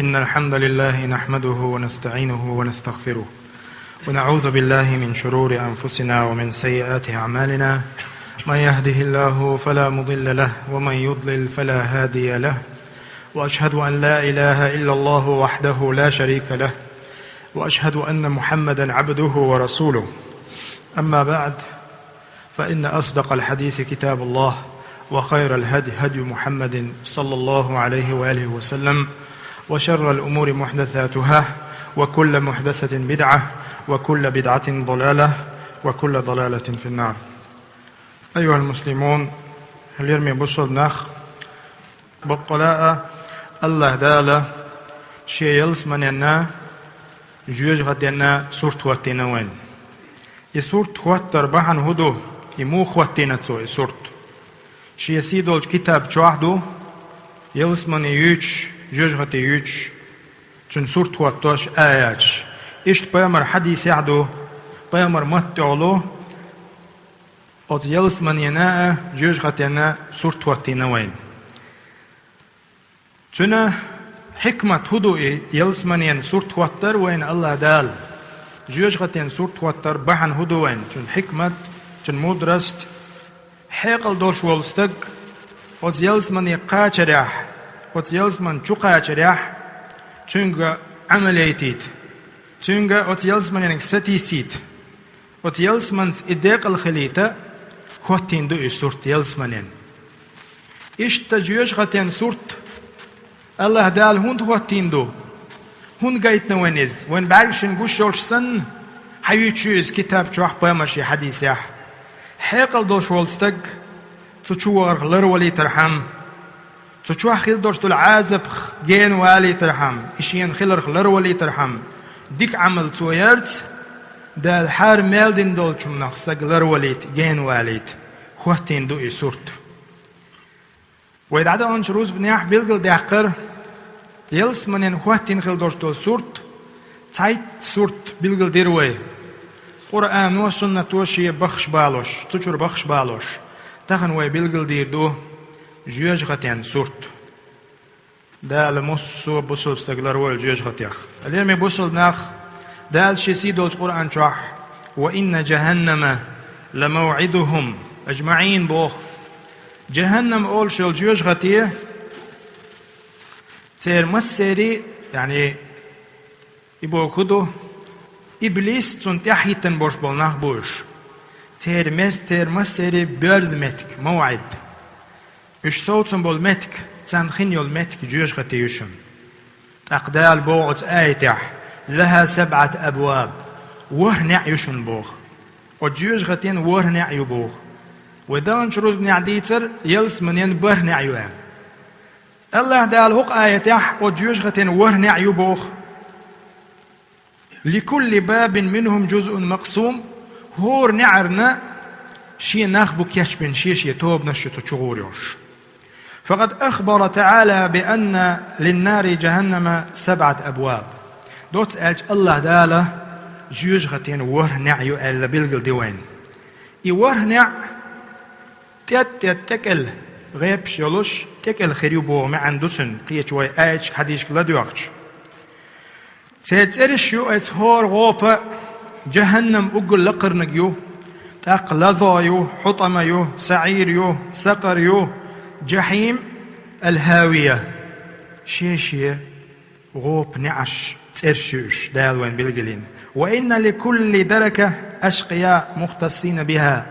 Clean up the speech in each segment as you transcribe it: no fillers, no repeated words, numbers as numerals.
إن الحمد لله نحمده ونستعينه ونستغفره ونعوذ بالله من شرور أنفسنا ومن سيئات أعمالنا. من يهده الله فلا مضل له ومن يضلل فلا هادي له، وأشهد أن لا إله إلا الله وحده لا شريك له، وأشهد أن محمدا عبده ورسوله. أما بعد، فإن أصدق الحديث كتاب الله، وخير الهدي هدي محمد صلى الله عليه وآله وسلم، وشر الأمور محدثاتها، وكل محدثة بدعة، وكل بدعة ضلالة، وكل ضلالة في النار. أيها المسلمون، اليوم بصل نخ بقلاء الله دالا شيئلس مننا جوج غدنا سورت واتنا وين يسورت واتر بحن هدو يموخ واتنا تسوي سورت شي يسيدول كتاب جوحدو يلس من يوش جوج غتي يوش تن سورت واتوش آيات إشت بيامر حديث يعدو بيامر متعلو أت يلس من يناء جوج غتنا سورت واتنا وين تنا حكمة هدو يلس من ين سورت واتر وين الله دال جوج غتين سورت واتر بحن هدو وين تن حكمة تن مدرست حيقل دوش والستق أت يلس من يقاچريح أت يلس من چوقاچريح تنغ عمليتيت تنغ أت يلس من ينك ستيسيت أت يلس من إداق الخليطة هوتين دو سورت يلس من ين إشت جوج غتين سورت الله دال هون هوتين دو هون قايتنا وينز وين بعرشن قوشولش سن حيوتشوز كتاب جوح بامشي حديث يح حيقل دوش والستق تشوار غلر ولي ترحم تشوح خيل دوش دول عازب جين والي ترحم إشيان خلر غلر ولي ترحم ديك عمل تويرت دال حار ميلدين دول شمناخ سقلر وليت جين واليت هوتين دو سورت وإذا عدا أنش روز بنياح بيلقل ديحقر يلس منين هوتين خل دوش دول سورت تايت سورت بيلقل ديروي قرآن وسنة توشي بخش بالوش تشور بخش بالوش تخن وي بيلقل دير دو جيوش غتين سورت دال مصو بوصل بستقلر وي جيوش غتيخ اليوم بوصل ناخ دال شي سيدو القرآن شاح وإن جهنم لموعدهم أجمعين بوخ جهنم أول شل جيوش غتيه تير مسيري يعني يبو كدو إبليس تنتحيتن بوش بولناخ بوش تير مسيري بيرز متك موعد إش صوتن بول متك تنخين يول متك جيوش غتيوشن أقدال بوغت آيتح لها 7 أبواب وهنع يشن بوغ وجيوش غتين وهنع يبوغ ودان شروز بن عديتر يلس منين برنع يوان الله دال هق آيتح وجيوش غتين وهنع يبوغ لكل باب منهم جزء مقسوم هور نعرنا شي نخبك يشبن شي توب نشتو تشغوريوش. فقد أخبر تعالى بأن للنار جهنم 7 أبواب دوت ألج الله داله جيوش غتين وهنع يو ألا بلغل ديوين وهنع تكل غيب شلوش تكل خريبو معن دوسن قيش وي آيش حديش لديوغش تترشيو اتهور غوبا جهنم أقل لقرنقيو تقلظايو حطميو سعيريو سقريو جحيم الهاوية شيشيه غوب نعش ترشيوش دالوين بالقلين وإن لكل دركة أشقياء مختصين بها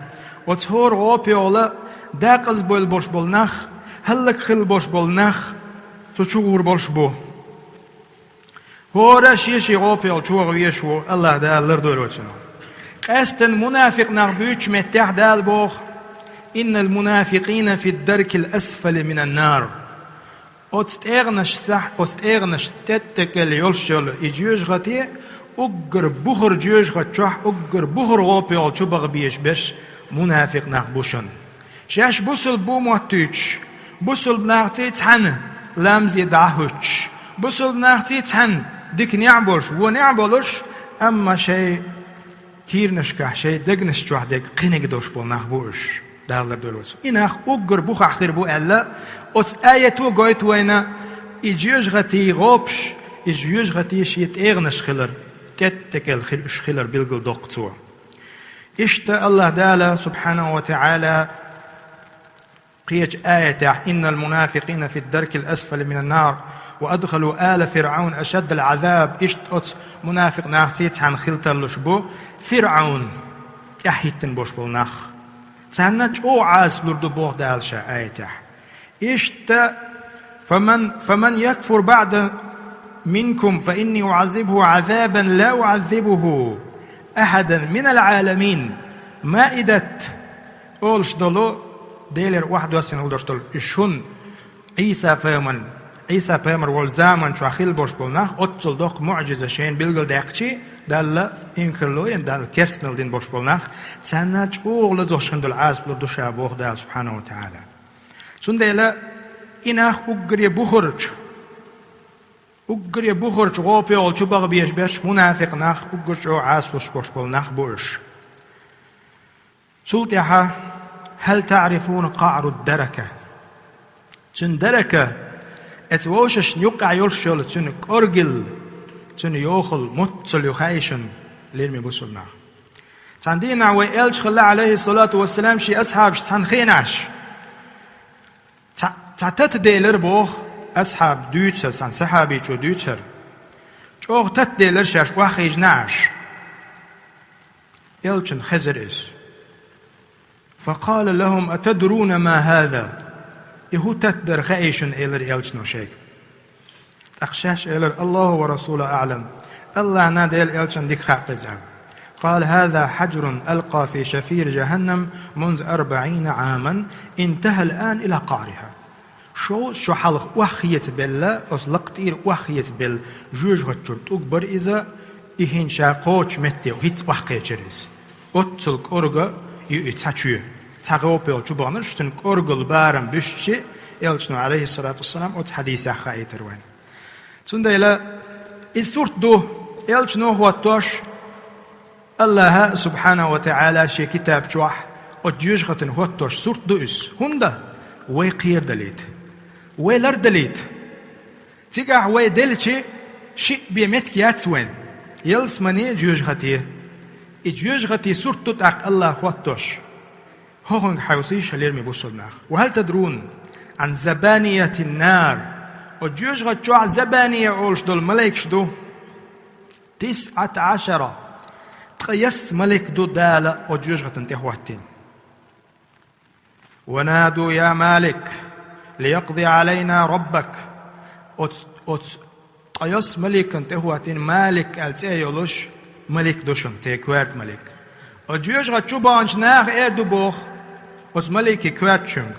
وتهور غوبي ولا داقز بول بوش بولناخ هلك خل بوش بولناخ تشور بوش بو هورا شيشي غوبي وشور ويشو الله دال لردول وشنو قاستن منافق نغبيوش متاح دال بوخ إن المنافقين في الدرك الأسفل من النار أستغنش تتكل يلشل إجيوش غتي أقر بخر جيوش غتشوح أقر بخر غوبي وشو بغبيش بش منافق نغبوشن شاش بوصل بو موتوش بوصل بناغتي تحن لامزي دعهوش بوصل بناغتي تحن ديك نعبوش ونعبولوش أما شيء كيرنشكح شيء دقنش جوح ديك قينك دوش بول نغبوش دالر دولوس إناخ أقر بخ أخير بو ألا أت آية تو قويت وينا إجيجغتي غوبش إجيجغتي شيت إغنش خلر تتكل خلر بلغل دوقتوا إشت الله دالا سبحانه وتعالى قيج آية إن المنافقين في الدرك الأسفل من النار وأدخلوا آل فرعون أشد العذاب إشت أت منافق ناخسيت عن خلطر لشبو فرعون تحيتن بوش بالناخ تهنج أو عاس بلردو بوغ دالشا آية إشت فمن يكفر بعد منكم فإني أعذبه عذابا لا أعذبه أحدا من العالمين مائدة أولش دلو ديلر واحد واسين أولدرش دل إشون عيسى فيمر والزامن شو أخيل بوش بولناخ أتصل دوق معجزة شين بلغل داقشي دال إنكرلوين دال كرسنل دين بوش بولناخ تساناج أول زوشن دل عاز بلدو شابوخ دال سبحانه وتعالى سون ديلا إناخ أقري بخرج غوبي أول شو بغ بيش منافق ناخ أقرج أو عاز بوش بولناخ بورش سلطيها هل تعرفون قعر الدركة تن دركة اتووشش يقع يرشل تن أرجل تن يوخل متصل يخايشن ليرمي بوصلنا تندينا وإلش خلا عليه الصلاة والسلام شي أصحاب تنخيناش تعتت ديلر بوخ أصحاب دوتشر سان صحابي شو دوتشر شو تت ديلر شاش واخيج ناش إلشن خزرس فقال لهم أتدرون ما هذا يهو تتدر خايشن إلر إلشنو شيء أخشاش إلر الله ورسوله أعلم الله ناديل إلشن ديك خاقزان قال هذا حجر ألقى في شفير جهنم منذ 40 عاما انتهى الآن إلى قعرها شو حلق وخيت بالله أصلقتير وخيت بال جوج هتشرت أكبر إذا إهين شاقوش متيو هيت وخيتشريس أتسلق أرغا يتحشو تغوبيل جبانر شتن أرغل بارم بشتي إلشنو عليه الصلاة والسلام أت حديثة خايتر وين تنديلا السورت دو إلشنو هو التوش الله سبحانه وتعالى شي كتاب جوح أجيش ختن هو التوش سورت دو إس هندا ويقير دليت ويلر دليت تيقع ويدلشي شي بيمتك ياتسوين يلسمني جيوش ختي إجيوش ختي سورت دو تاق الله هو التوش هون حيوسيش ليرمي بوصلنا وهل تدرون عن زبانية النار أجيوش ختي زبانية أولش دول ملايكش دو 19 تقيس ملك دو دالة أجيوش ختن تهواتين ونادوا يا مالك ليقضي علينا ربك تقيس ملك تهواتين مالك التأيولوش ملك دوشن تيكوارت ملك أجيوش ختشو بانش ناخ إردو بوخ ملكي كوارت شنگ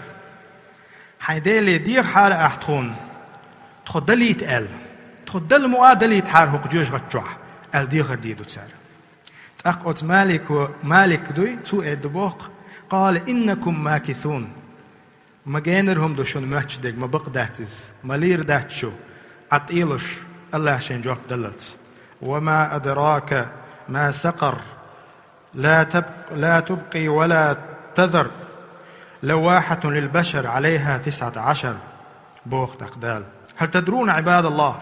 حيديلي دير حال أحتخون تخدليت تخدل مؤادليت حارهق جيوش ختشو دير ديدو تسار تأخذ مالك دوي تو إردبوق قال إنكم ماكثون ما جينرهم دوشون ماتش ديك ما بقداتز مالير داتشو عطيلش الله شين جواب دلت وما أدراك ما سقر لا تبقي ولا تذر لواحة للبشر عليها 19 بوخ تقدال هل تدرون عباد الله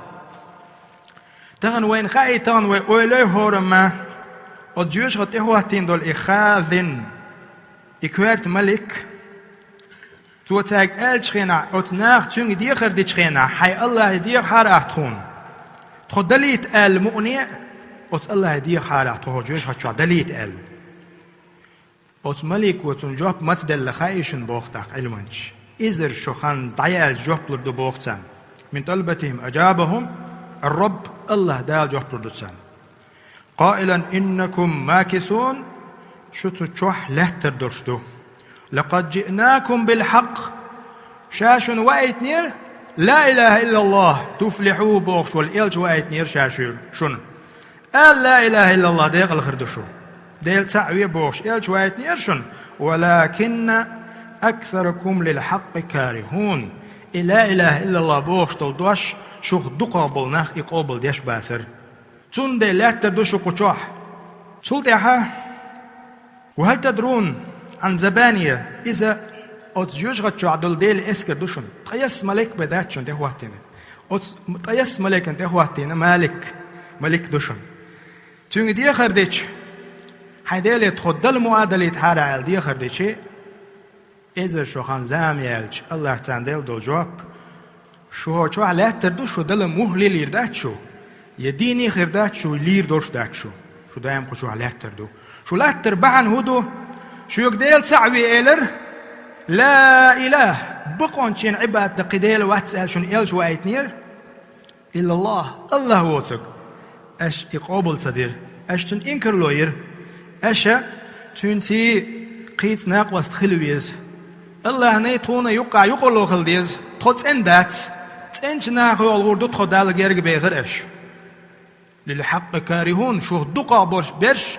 تغن وين خايتان ويولي هورما أجيوش غتي هو هاتين دول إخاذن إكوارت ملك توتاق آل شخينا أتناخ تشنگ ديخر دي شخينا حي الله ديخ حار أحتخون تخد دليت آل مؤني أت الله ديخ حار أحتخون جيوش غتشوع دليت آل أت ملك وتنجوب متدل خايشن بوختاق علمانش إذر شخان ضيال جوب لردو بوختان من طلبتهم أجابهم الرب الله دال جوب لردو تسان قائلا إنكم ماكثون شتو تشوح لهتر درشدو لقد جئناكم بالحق شاشن وايت نير لا إله إلا الله تفلحوا بوخش والإلج وايت نير شاشن شن قال لا إله إلا الله ديق الخردشو ديل تعوي بوخش إلج وايت نير شن ولكن أكثركم للحق كارهون لا إله إلا الله بوخش تلدوش شوخ دقابل ناخ إقابل ديش باسر تون دي لا تردوشو قشوح سلطيها وهل تدرون عن زبانية إذا أتجوش غتشو عدل ديل إسكر دوشن تقيس ملك بداتشون ده واتين طيس ملك أنت أخواتنا ملك دشن توني دي خردش حيدالي تخدل معادلة حارعال دي خردش إذا شو خان زام يالج الله تعندل دول جواب شو على تردو شو دل مهلي لير داتشو يديني خير داتشو لير دوش داتشو شو دايم شو على تردو شو لا تربعن هدو شو يقديل سعوي إلر لا إله بقون شين عباد قديل واتسأل شون إل شو آيتنير إلا الله واتسك أش إقابل صدير أش تن إنكر لوير أش تن تي قيت ناقوست خلويز الله نيتونا يقع يقولو خلديز توتس اندات تنش ناقو الوردو تخدال غيرك بيغر أش للحق كارهون شو دقا برش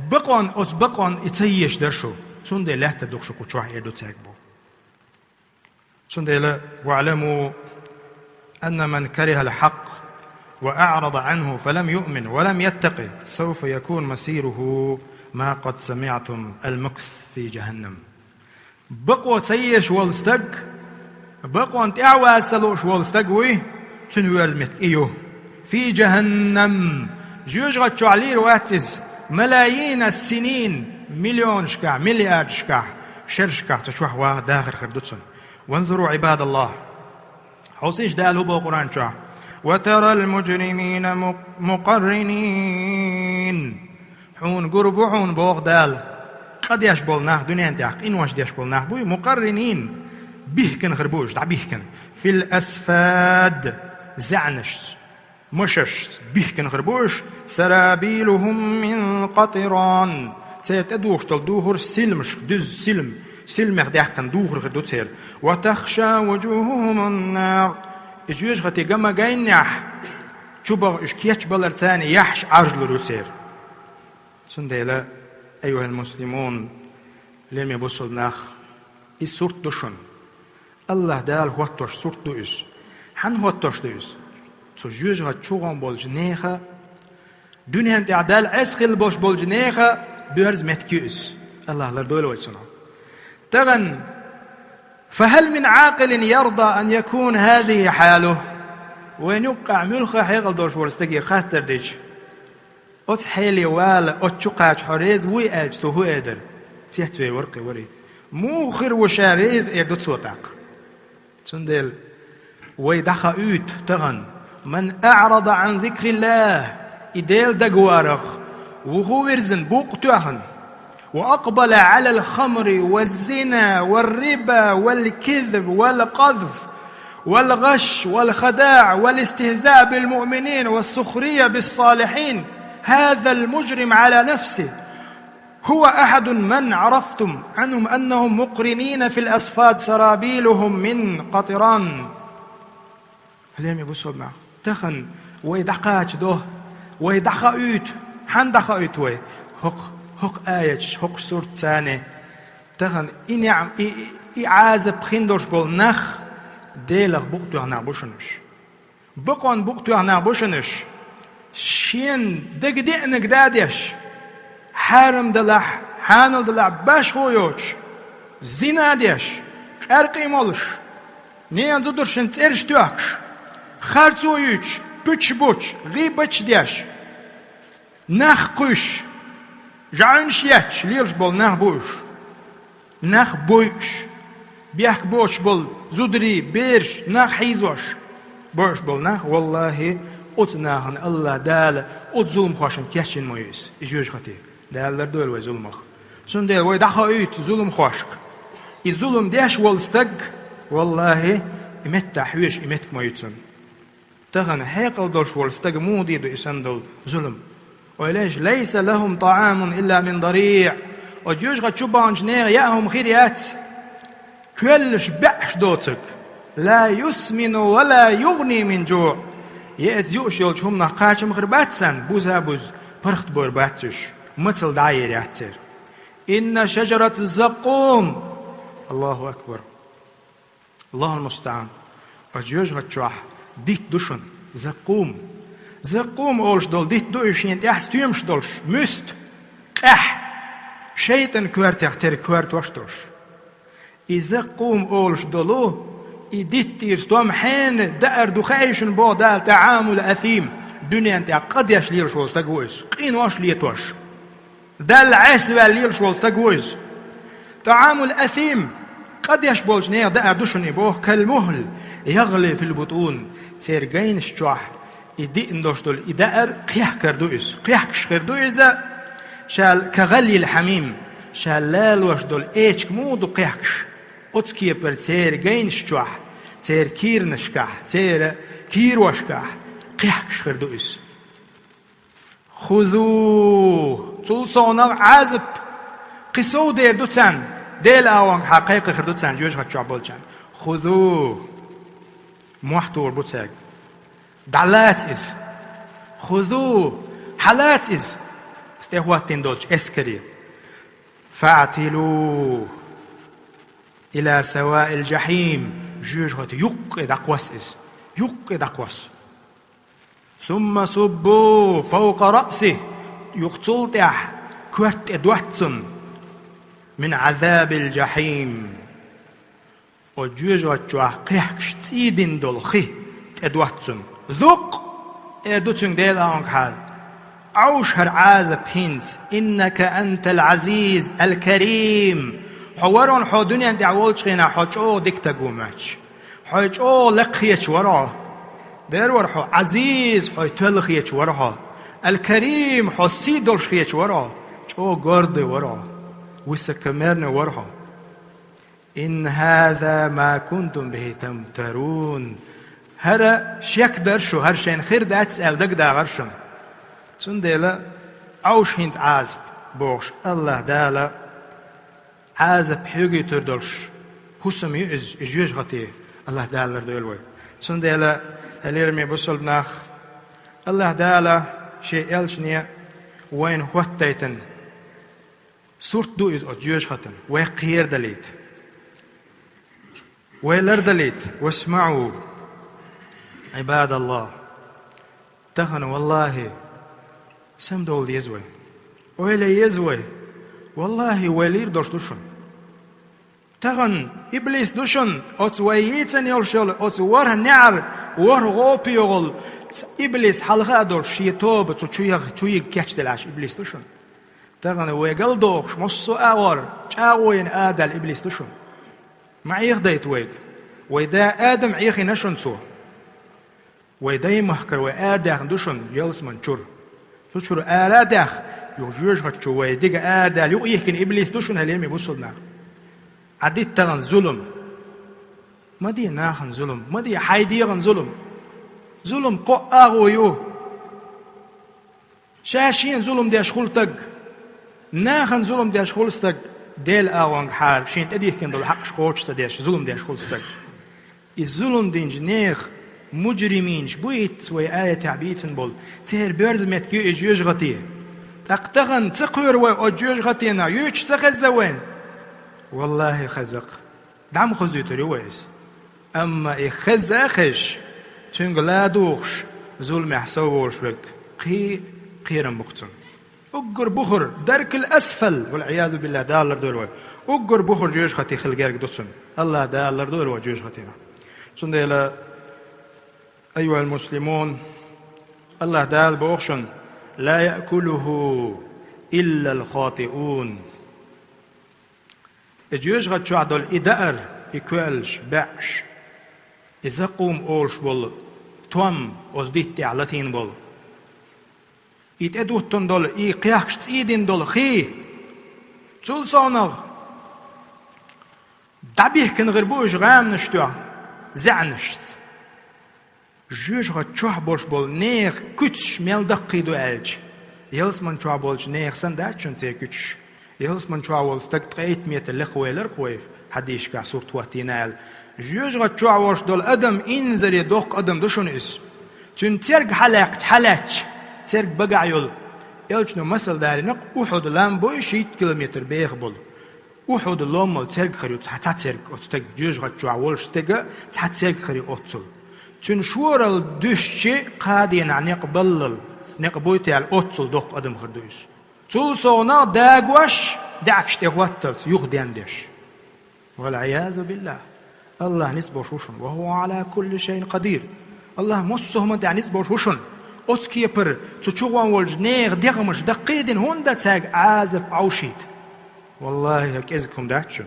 بقون اتسيش درشو سنده لا تدوخشو كوشوح يدو تاكبو سنده واعلموا أن من كره الحق وأعرض عنه فلم يؤمن ولم يتقي سوف يكون مسيره ما قد سمعتم المكث في جهنم بقوا تسيش والستق بقوا انت اعواسلوش والستقوي تنويرزمت ايوه في جهنم جوجغت شعلير واتز ملايين السنين مليون شكاع مليار شكاع شر شكاع تشوح واحد داخل خردتسن وانظروا عباد الله حوسيش دال هو بالقرآن شاع وترى المجرمين مقرنين حون قربو حون بوغ دال قد يشبولناه دنيا انتاق إن واش يشبولناه بوي مقرنين بيهكن خربوش دع بيهكن في الأسفاد زعنش مشش بيهكن خربوش سرابيلهم من قطران سيتدوش تلدوهر سلمش دز سلم يخدعكن دوهر خردو تسير وتخشى وجوههم النار إجويش غتي قما قاينح شبغ إشكيش بلرتاني يحش عرجل روسير سنديلا أيها المسلمون لم يبصوا الناخ السورت دوشن الله دال هوتوش سورت دوش حن هوتوش دوش تجوز هتشوغن بولج نيخا دنيا انت عدال اسخل بولج نيخا بيرز متكيس الله لردول ويسنا تغن فهل من عاقل يرضى أن يكون هذه حاله وين يقع ملخا حيغل دوش ورستقي خاطر ديش أتحيلي والا أتشقاش حريز ويأج تو هو تيهتوي ورقي وري موخر وشاريز إيردو تسوطاق تندل ويدخا أوت تغن من أعرض عن ذكر الله إديل دقوارغ وهو ورزن بوقتوهن وأقبل على الخمر والزنا والربا والكذب والقذف والغش والخداع والاستهزاء بالمؤمنين والسخرية بالصالحين هذا المجرم على نفسه هو أحد من عرفتم عنهم أنهم مقرنين في الأصفاد سرابيلهم من قطران هلهم يبصوا معه تخن ويدقاش دوه ويدقا أوت حن دقا أوت وي هق آية هق سورة ثانية تخن إنعم إعازة بخندوش بول نخ ديلغ بقتو هنا بوشنش بقون بقتو هنا بوشنش شين دقنك داديش حارم دلح حانل دلح باش خويوش زنا ديش ارقي مولش نيان زدرشن تيرش توكش خارتويوش بوش بوش غيبتش ديش نخ قوش جعنش ياتش ليرش بول نخ بوش نخ بوش بيحك بوش بول زدري بيرش نخ حيزوش بوش بول نخ والله أتناهن الله دال ظلم خوشن كيشن مويس إجوج خطير دالر دول وظلمخ شون ديل ويدخا أيت ظلم خوشك الظلم ديش والستق والله إمت حويش إمتك مويتسن تغن حيقل دولش والستق مودي دو إسندل ظلم وإليش ليس لهم طعام إلا من ضريع وجوج غتشوبان جنيغ ياهم خيريات كلش بعش دوتك لا يسمن ولا يغني من جوع يأت يوشيلش هم نقاشم غرباتسن بوزا بوز برخت بورباتش مثل داير ياتسر إن شجرة الزقوم الله أكبر الله المستعان وجوج غتشوح ديت دوشن زقوم أولش دول ديت دوش ينت يحستيمش دولش مست قح شيطان كوارت يختار كوارت واشتوش إزقوم أولش دولو إديت يستوم حين دأر دخيشن بو دال تعامل أثيم دنيا أنت قد يشلير شوز تقويز قين واش ليتوش دال عسوى لير شوز تقويز تعامل أثيم قد يشبولش نير دأر دشني بوه كالمهل يغلي في البطون سيرجين الشوح إدي اندوشتول إدأر قيح كردويز قيح كردويز شال كغلي الحميم شال لال وشدول إيش كمودو قيحكش أتكي بر سيرجين الشوح سير كير نشكح سير كير وشكح قيحكش كردويز خذوه تلصونا عازب قصو دير دوتان ديل آوان حقيقة خردوتان جوش هاتشو عبولتان خذوه موحتور بوتساق دعلات إز خذوه حالات إز استهواتين دولش اسكري فاعتلوه إلى سواء الجحيم جوش هات يقعد أقواس إز يقعد أقواس ثم صبوا فوق رأسه يقتل تح كورت ادواتسن من عذاب الجحيم وجوجو تشوا قيحكش تسيدن دول خي ادواتسن ذوق ادوتسن ديل اونك حال عوش هر عازب هينس انك انت العزيز الكريم حوارون حو دنيا دعوالش خينا حوچو ديكتا قوماتش حوچو لقيتش وراه دير ورحو عزيز حو تلخيتش وراه الكريم حو سيدولش خيتش وراه چو غرد وراه وسكمرن وراه إن هذا ما كنتم به تمترون هر شيك درشو هر شين خير دا تسأل دق دا غرشن سنديلا عوش هينز عازب بوش الله دالا عازب حيوغي تردلش حسم يؤز اجيوش غطيه الله دالا دولوي سنديلا هليرمي بسول بناخ الله دالا شيء الشنية وين خوتيتن صورت دو إز أجيوش ختم ويقير دليت ويلر دليت واسمعوا عباد الله تخنوا والله سم دول يزوي ويلا يزوي والله ويلير دوش دوشن تخن إبليس دوشن أتويتن يلشل أتوره نعر ور غوبي يغل إبليس حلقة دور شيطوب تشوي كاتش دلاش إبليس دوشن تغنى ويقل دوخش مصو آور جاوين آدل إبليس دوشن ما يخديت ويق ويدا آدم عيخي نشن سو ويدا محكر وآدخ دوشن يلس منشور سوشور آلادخ يوجوش هتشو ويديق آدل يويخكن إبليس دوشن هليمي بوصلنا عديد تغن ظلم ما دي ناخن ظلم ما دي حيديغن ظلم قو آغويو شاشين ظلم دي أشخلتك ناخن ظلم دي أشخلتك ديل آوانگ حال شين تديه كن دول حق شخوش تديش ظلم دي أشخلتك الظلم دي انجنيخ مجرمين شبويت سوي آية تعبيتن بول تهر بيرز متكيو إجيوش غطيه تقتغن تقير وإجيوش غطينا يوش تخزوين والله خزق دعم خزيتو رويس أما إخزاخش تنقلا دوخش ظلم يحسوورش بك قيرا مقتن أقر بخر درك الأسفل والعياذ بالله دالر دولوي أقر بخر جيش خطي خلقارك دوتسن الله دالر دولوي جيش خطينا سنديلا أيها المسلمون الله دال بوخشن لا يأكله إلا الخاطئون جيش خط شو عدل إدأر يكوالش بعش إذا قوم أولش بول توم أزديت علتين بول يتأدوتن دول قياكش تسيدين دول خي تول صانغ دابيه كن غربوش غام نشتوع زعنشت جيش غا تشوح بولش بول نيخ كتش ميل دقي دو ألج يلس من تشوح بولش نيخ سنداتشن تي كتش يلس من تشوح بولش تقيت ميت اللخوة لرقويف حديش كا صورت واتينال جيش غا تشوح بولش دول أدم إنزل يدوق أدم دوشن إس تون تيرق حلاج تيرق بقع يول يلجنو مسل داري نق أحد لام بوي 6 كيلومتر بيخ بول أحد لام مال تيرق خريو تحت تيرق أتتق جيش غا تشوح بولش تيرق تحت تيرق خريو أتل تون شور الدشي قادين عن يقبلل نقبويتي على أتل دوق أدم خردويس تول صونا داقوش دعكش تهوتل يخدين ديش والعياذ بالله الله نسبه شوشن وهو على كل شيء قدير. الله مصهم يعني نسبه شوشن أسكيبر تشوان والجنيغ ديغمش دقيدن هوندا تاج عازف عوشيت. والله يكزكم داتشن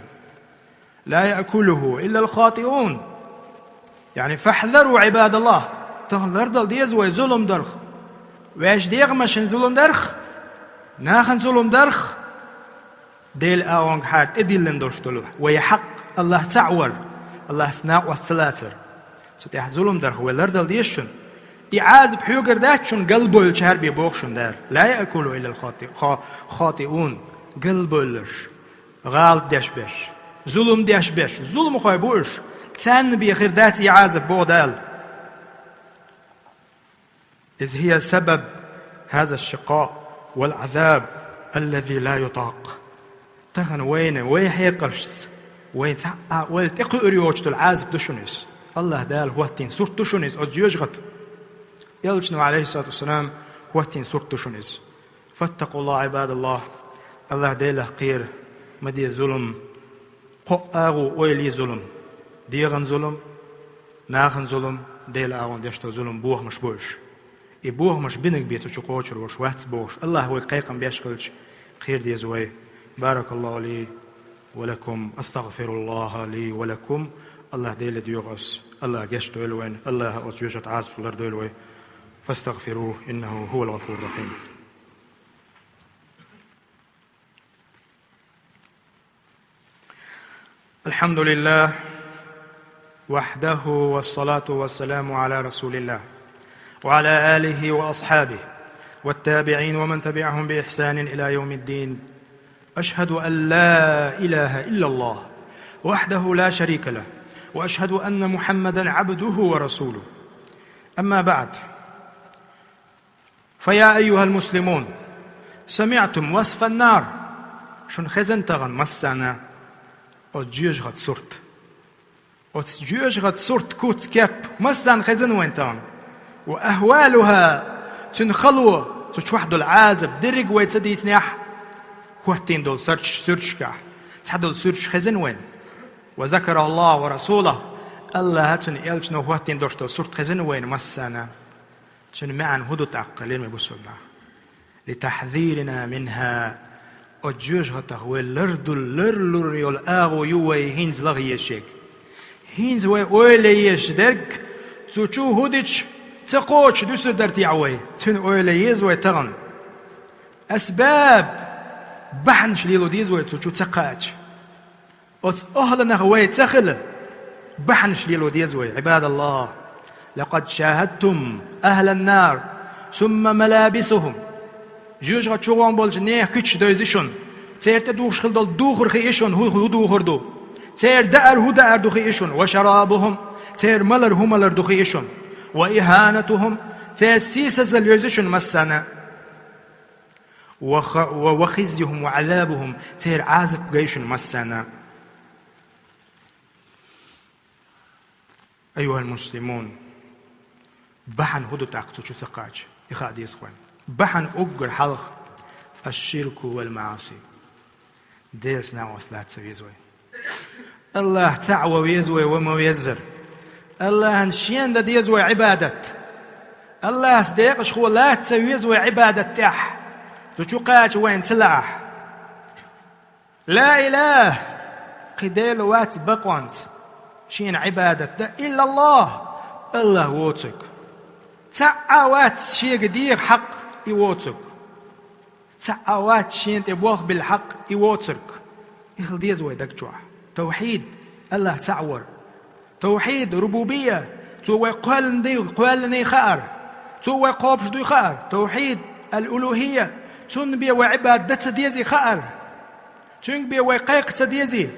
لا يأكله إلا الخاطئون. يعني فاحذروا عباد الله تهلر دل ديزوي ظلم درخ واش ديغمش ظلم درخ ناخن ظلم درخ ديل آوانك حات إدلن درشتلوه ويحق الله تعور الله سناء والسلاتر ستيح ظلم درخ ولر دل ديشن إعازب حيوغر داتشن قلبو الشهر بيبوخشن دار لا يأكله إلا الخاطئون قلبو الش غالط ديش بيش ظلم ديش بيش ظلم خوي بوش تان بيخير دات إعازب بودال إذ هي سبب هذا الشقاء والعذاب الذي لا يطاق. تغن وين حيقرش وين تقريوش العازب دشونيس الله دال هو تين سورة دشونيس أجيوجغت يلجنوا عليه الصلاة والسلام هو تين سورة دشونيس. فاتقوا الله عباد الله. الله ديله قير مدي ظلم قاغو ويلي ظلم ديغن ظلم ناخن ظلم ديل آغن ديشتو ظلم بوه مش بوش بوه مش بينك بيتو شقوشر وش وات بوش الله هو قيقم بيشكلش خير دي زوي. بارك الله لي ولكم. أستغفر الله لي ولكم. الله ديل ديوغس الله جشتو الوين الله أتيوشت عاصف في الأرض الوين فاستغفروه إنه هو الغفور الرحيم. الحمد لله وحده والصلاة والسلام على رسول الله وعلى آله وأصحابه والتابعين ومن تبعهم بإحسان إلى يوم الدين. أشهد أن لا إله إلا الله وحده لا شريك له وأشهد أن محمدًا عبده ورسوله. أما بعد، فيا أيها المسلمون، سمعتم وصف النار شن خزن تغن مسانا أجيوش غد صورت أجيوش غد صورت كوت كاب مسان خزن وين تغن وأهوالها شن خلوة تشوحدو العازب درق ويتسدي يتنيح وقتين دول سيرش كاح تحدول سيرش خزن وين وذكر الله ورسوله الله هاتن إيالش نو وقتين دوشتو صورت خزن وين مسانا شن معن هدو تعقلين مبسولنا لتحذيرنا منها أجيوش غتغوي لردو يول آغو يوي هينز لغي يشيك هينز ويلي يشدرك تشو هدش تقوش دوسو درتي عوي تن ويلي يزوي تغن أسباب بحن شليلو ديزوي تشو تقاش أهلنا غوي تخل بحن شليلو ديزوي. عباد الله، لقد شاهدتم أهل النار ثم ملابسهم جوج غتشوغون بولج نيه كتش دوزيشون تير تدوش خلدل دوخر خيشون هو دوخر دو تير دأر هو دأر دو خيشون وشرابهم تير ملر هو ملر دو خيشون وإهانتهم تير سيسز اليوزيشون مسانا وخزيهم وعذابهم تير عازب قيشون مسانا. أيها المسلمون، بحن هدو تاقتو شو سقاج إخادي إسخوان بحن أقر حلق الشرك والمعاصي ديس ناوس لا تسويزوي الله تعوى ويزوي وما ويزر الله نشين دا ديزوي عبادة الله سديقش خو لا تسويزوي عبادة تح تشوقاش وين تلعح لا إله قديل وات بقوانت شين عبادة دا إلا الله ووتك تعوات شي قدير حق يوتك تعوات شين تبوخ بالحق يوتك إخل ديز ويدك جوع توحيد الله تعور توحيد ربوبية توي قوالني خار توي قابش دو خار توحيد الألوهية تنبي وعبادة ديزي خار تنبي وقيق تديزي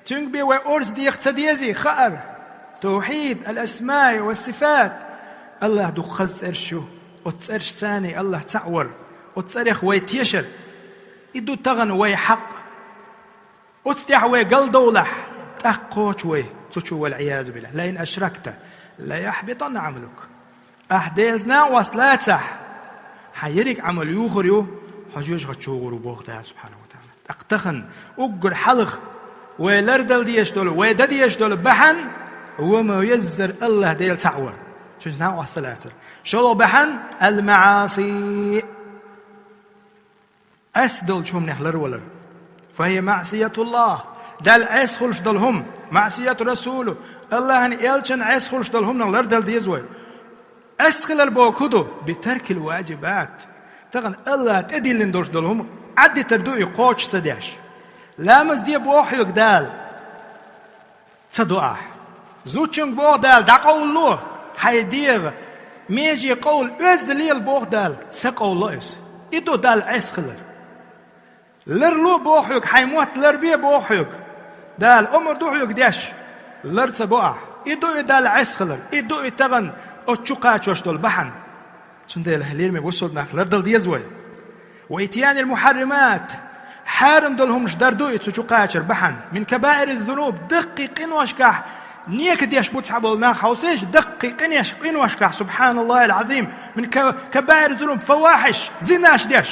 تنبي وأرز ديخ تديزي خار توحيد الأسماء والصفات الله دو خز إرشو وتسأرش ثاني الله تعور وتسأرخ ويتيشر إدو تغن ويحق وتستيح ويقل دولح أخوش وي تشو والعياذ بالله لئن أشركت لا يحبطن عملك أحديزنا وصلاتح حيرك عمل يوخر يو حجوش غتشوغر وبوغتها سبحانه وتعالى أقتخن أقر حلق ولردل ديش دول ودديش دول بحن وما يزر الله ديل تعور شو نوع الثلاثة شلو بحن المعاصي أسدل شو منحلر ولر فهي معصية الله دل عس خلش دلهم معصية رسوله الله أن يلشن عس خلش دلهم نغلر دل ديزوي أسخل البوكودو بترك الواجبات تغن الله تدي لندوش دلهم عدي تردو يقوش سديش لامز دي بوحيك دال تصدقه زوجن بوغ دال دقوا الله حيدير ميجي قول أز دليل بوغ دال سقوا الله إس إدو دال عسخلر لرلو بوحيك حيموت لربي بوحيك دال أمر دوحيك ديش لرتسبوه إدو دال عسخلر إدو تغن أتشقاتشوش دول بحن سندل هليل مبوصل ناك لردل ديزوي وإتيان المحرمات حارم دولهم دردو يتشقاتشر بحن من كبائر الذنوب دقيق واشكاح نيك ديش بوتسحبول ناك حوسيش دقيق واشكاح سبحان الله العظيم من كبائر الذنوب فواحش زناش ديش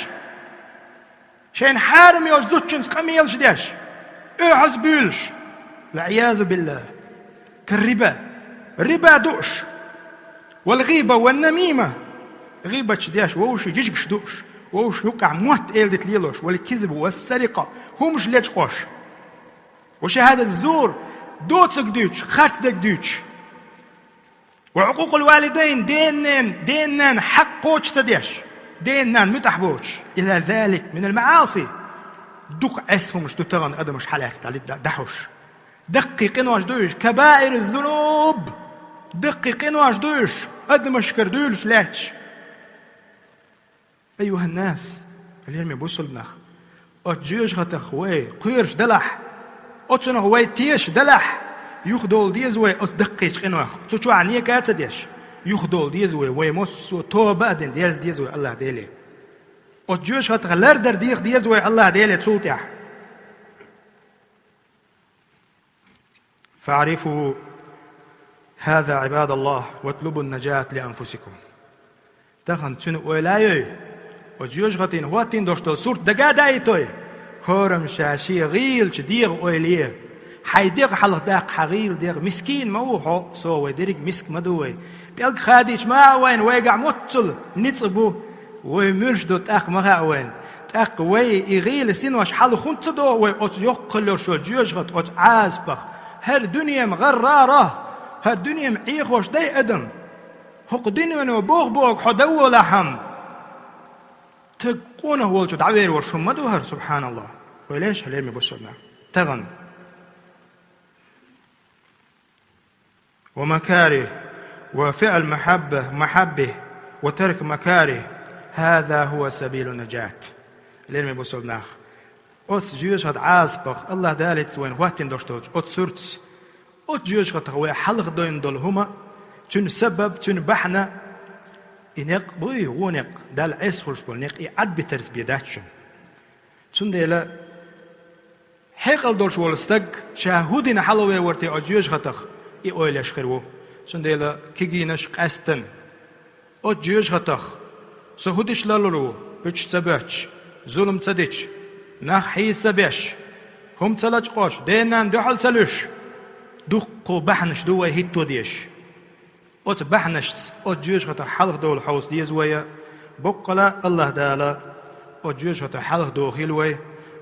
شين حارم يوزدوتشنس قميلش ديش احز بيلش العياذ بالله كالربا دوش والغيبة والنميمة غيبة ديش ووش يجيش دوش ووش يوقع موت إلدت ليلوش والكذب والسرقة همش ليش قوش وشهادة الزور دوتسك دوش خاتدك دوش وعقوق الوالدين دينن حق قوش سديش دينن متحبوش إلى ذلك من المعاصي دوق عسفهم مش دوتغن أدمش حالات تعليب دحوش دقيقين واش دوش كبائر الذنوب دقيقين واش دوش أدمش كردولش لاتش أيها الناس اليوم يبصوا لنا أتجيش غتخوي قيرش دلح أتسنه هوي تيش دلح يخدول ديزوي أصدقيش قنوه تشو عني كاتس ديش يخدول ديزوي ويمسو توبة ديرز ديزوي الله ديلي أتجيش غتغلر در ديزوي الله ديلي تسولتيح فاعرفوا هذا عباد الله واطلبوا النجاة لأنفسكم تخن تنو ولايو وجيوش غتين واتين دوشتل سورت دقا دايتوي هورم شاشي غيل ديغ ويليه حيديغ حلق داق حغيل ديغ مسكين موحو سوى ديريك مسك مدوي بيلق خاديش ما وين ويقع متل نتصبو ويملش دو تاق مغا وين تاق وي يغيل سينوش حلو خنت دو وي اوت يقلو شو جيوش غت اوت عازبخ هر دنيا مغرارة هر دنيا معيخوش داي ادم هق دنيا بوغ حدو لحم تقونه والجو دعوير ورشمدوهر سبحان الله وليش هليم يبصرنا تغن ومكاره وفعل محبه وترك مكاره هذا هو سبيل النجاة هليم يبصرنا أس جيوش هاد عاسبخ الله دالت وين واتين دوشتوج أت سورتس أت جيوش هاد هو حلق دوين دول هما تن سبب تن بحنا إنق بوي ونق دال عيس خلش بولنق يعد بترز بيداتشن تنديلا حيقل دول شوال استق شاهودين حلوه ورتي أجيوش غتخ إيويلش خيرو تنديلا كيجينش قاستن أجيوش غتخ سهودش لالو بيش سباتش ظلم تصديش نخ حيس سباش هم تلاج قوش دينان دحل سلوش دقو بحنش دوه هيتو ديش أت بحنش أت جيش غتا حلق دول حوس ديز ويا بقلا الله دالا أت جيش غتا حلق دو خيلوي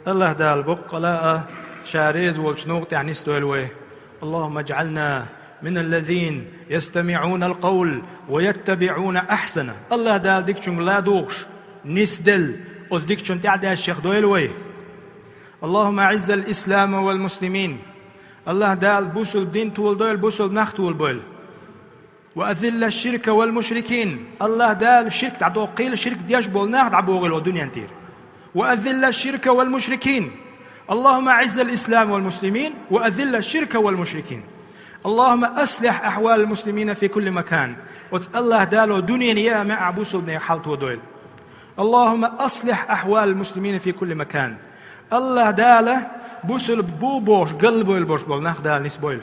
الله دال بقلا شاريز والشنوق يعني استوي اللهم اجعلنا من الذين يستمعون القول ويتبعون أحسنه الله دال ديكشن لا دوغش نسدل أز ديكشن تعدى الشيخ دويلوي اللهم أعز الإسلام والمسلمين الله دال بوسل الدين طول دويل بوسل نخ طول بول وأذل الشرك والمشركين الله دال الشرك تعدو قيل الشرك دياش بولناه تعبو غير الدنيا انتير وأذل الشرك والمشركين اللهم أعز الإسلام والمسلمين وأذل الشرك والمشركين اللهم أصلح أحوال المسلمين في كل مكان الله دال دنيا يا مع بوسل بن حالت ودويل اللهم أصلح أحوال المسلمين في كل مكان الله دال بوسل بوبوش قلبو البوش بولناه دال نسبويل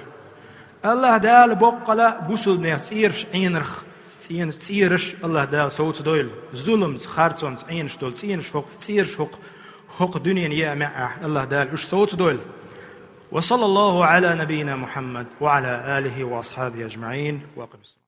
الله دال بقلا بوسل نيسيرش عينرخ تسيرش الله دال صوت دويل ظلم خارتون عينش دول تسيرش حق تسيرش حق دنيا يا مع الله دال اش صوت دويل وصلى الله على نبينا محمد وعلى آله وأصحابه أجمعين. واقم الصلاة.